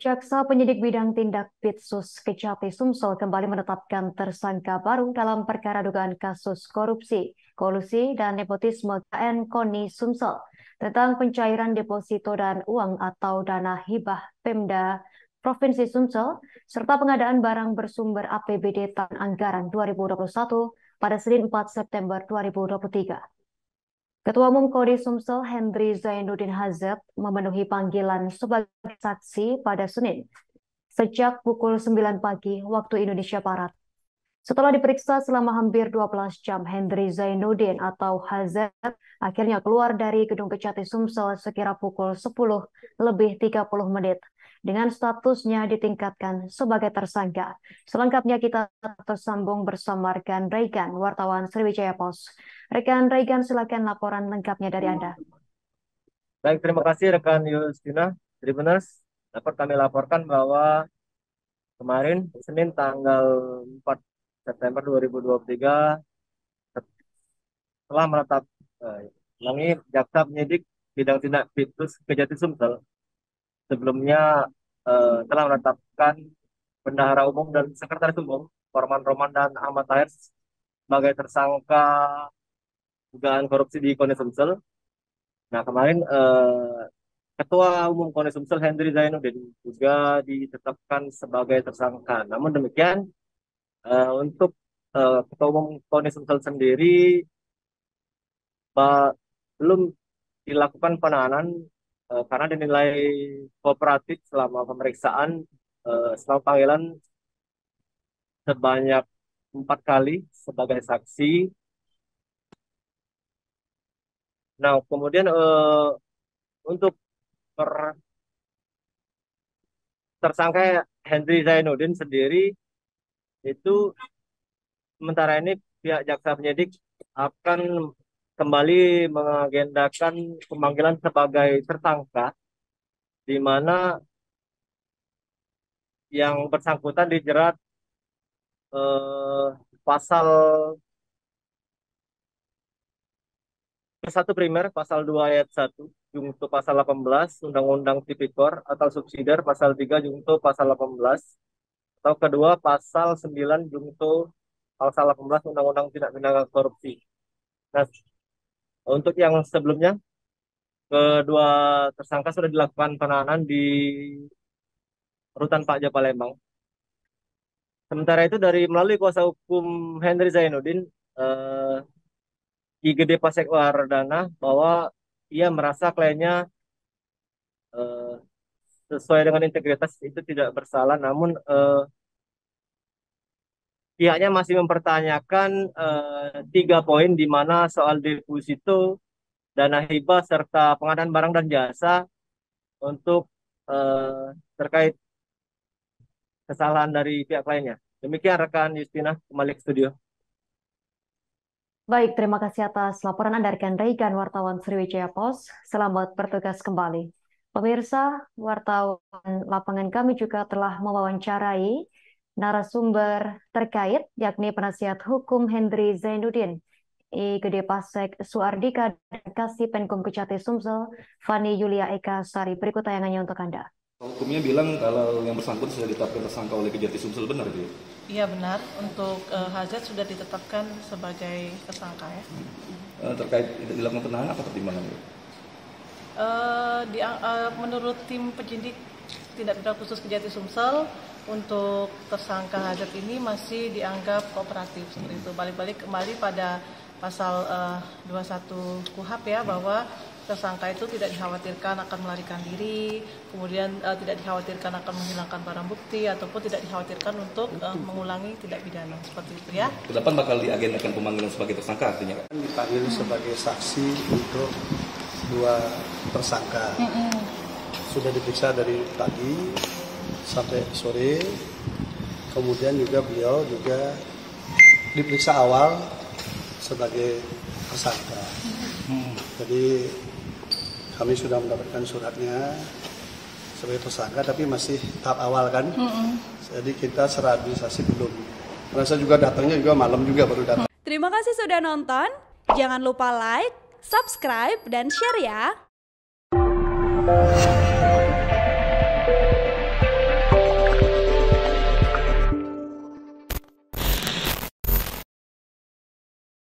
Jaksa penyidik bidang tindak Pitsus Kejati Sumsel kembali menetapkan tersangka baru dalam perkara dugaan kasus korupsi, kolusi, dan nepotisme KN Koni Sumsel tentang pencairan deposito dan uang atau dana hibah Pemda Provinsi Sumsel serta pengadaan barang bersumber APBD tahun anggaran 2021 pada Senin 4 September 2023. Ketua Umum Koni Sumsel Hendri Zainuddin Hazet memenuhi panggilan sebagai saksi pada Senin sejak pukul 9 pagi waktu Indonesia Barat. Setelah diperiksa selama hampir 12 jam, Hendri Zainuddin atau Hazet akhirnya keluar dari gedung Kejati Sumsel sekira pukul 10 lebih 30 menit dengan statusnya ditingkatkan sebagai tersangka. Selengkapnya kita tersambung bersama rekan Raigan, wartawan Sriwijaya Pos. Rekan Raigan, silakan laporan lengkapnya dari Anda. Baik, terima kasih rekan Yustina. Tribuners, dapat kami laporkan bahwa kemarin Senin tanggal 4 September 2023 telah menetap ulangi jaksa penyidik bidang tindak Pitsus Kejati Sumsel sebelumnya telah menetapkan Bendahara Umum dan Sekretaris Umum Forman Roman dan Ahmad Tahir sebagai tersangka dugaan korupsi di KONI Sumsel. Nah, kemarin Ketua Umum KONI Sumsel Hendri Zainuddin juga ditetapkan sebagai tersangka. Namun demikian, untuk Ketua Umum KONI Sumsel sendiri belum dilakukan penahanan karena dinilai kooperatif selama pemeriksaan, selama panggilan sebanyak 4 kali sebagai saksi. Nah, kemudian untuk tersangka Hendri Zainuddin sendiri itu sementara ini pihak jaksa penyidik akan kembali mengagendakan pemanggilan sebagai tersangka, di mana yang bersangkutan dijerat eh, pasal 1 primer, pasal 2 ayat 1, jungto pasal 18 Undang-Undang Tipikor atau subsidiar pasal 3 jungto pasal 18, atau kedua pasal 9 jungto pasal 18 Undang-Undang Tindak Pidana Korupsi. Nah, untuk yang sebelumnya, kedua tersangka sudah dilakukan penahanan di Rutan Pakja Palembang. Sementara itu dari melalui kuasa hukum Hendri Zainuddin, IGD Pasek Wardana, bahwa ia merasa kliennya eh, sesuai dengan integritas itu tidak bersalah, namun pihaknya masih mempertanyakan 3 poin, di mana soal deposito, dana hibah, serta pengadaan barang dan jasa untuk terkait kesalahan dari pihak lainnya. Demikian rekan Justina, kembali ke studio. Baik, terima kasih atas laporan Anda rekan Raigan, wartawan Sriwijaya Pos. Selamat bertugas kembali. Pemirsa, wartawan lapangan kami juga telah mewawancarai narasumber terkait, yakni penasihat hukum Hendri Zainuddin, IGD Pasek Suardika, dan Kasih Penkum Kejati Sumsel, Fani Yulia Eka Sari. Berikut tayangannya untuk Anda. Hukumnya bilang kalau yang bersangkutan sudah ditetapkan tersangka oleh Kejati Sumsel, benar itu? Iya benar, untuk Hazat sudah ditetapkan sebagai tersangka ya. Terkait dilakukan penahanan apa pertimbangan itu? Menurut tim penyidik tindak pidana khusus Kejati Sumsel, untuk tersangka Hazat ini masih dianggap kooperatif seperti itu. Balik-balik kembali pada pasal 21 KUHP ya, bahwa tersangka itu tidak dikhawatirkan akan melarikan diri, kemudian tidak dikhawatirkan akan menghilangkan barang bukti, ataupun tidak dikhawatirkan untuk mengulangi tindak pidana seperti itu ya. Kedepan bakal diagendakan pemanggilan sebagai tersangka artinya? Dipanggil sebagai saksi untuk dua tersangka. Sudah diperiksa dari pagi sampai sore, kemudian juga beliau juga diperiksa awal sebagai tersangka. Jadi kami sudah mendapatkan suratnya sebagai tersangka, tapi masih tahap awal kan. Jadi kita secara administrasi belum. Karena saya juga datangnya juga malam juga baru datang. Terima kasih sudah nonton. Jangan lupa like, subscribe, dan share ya.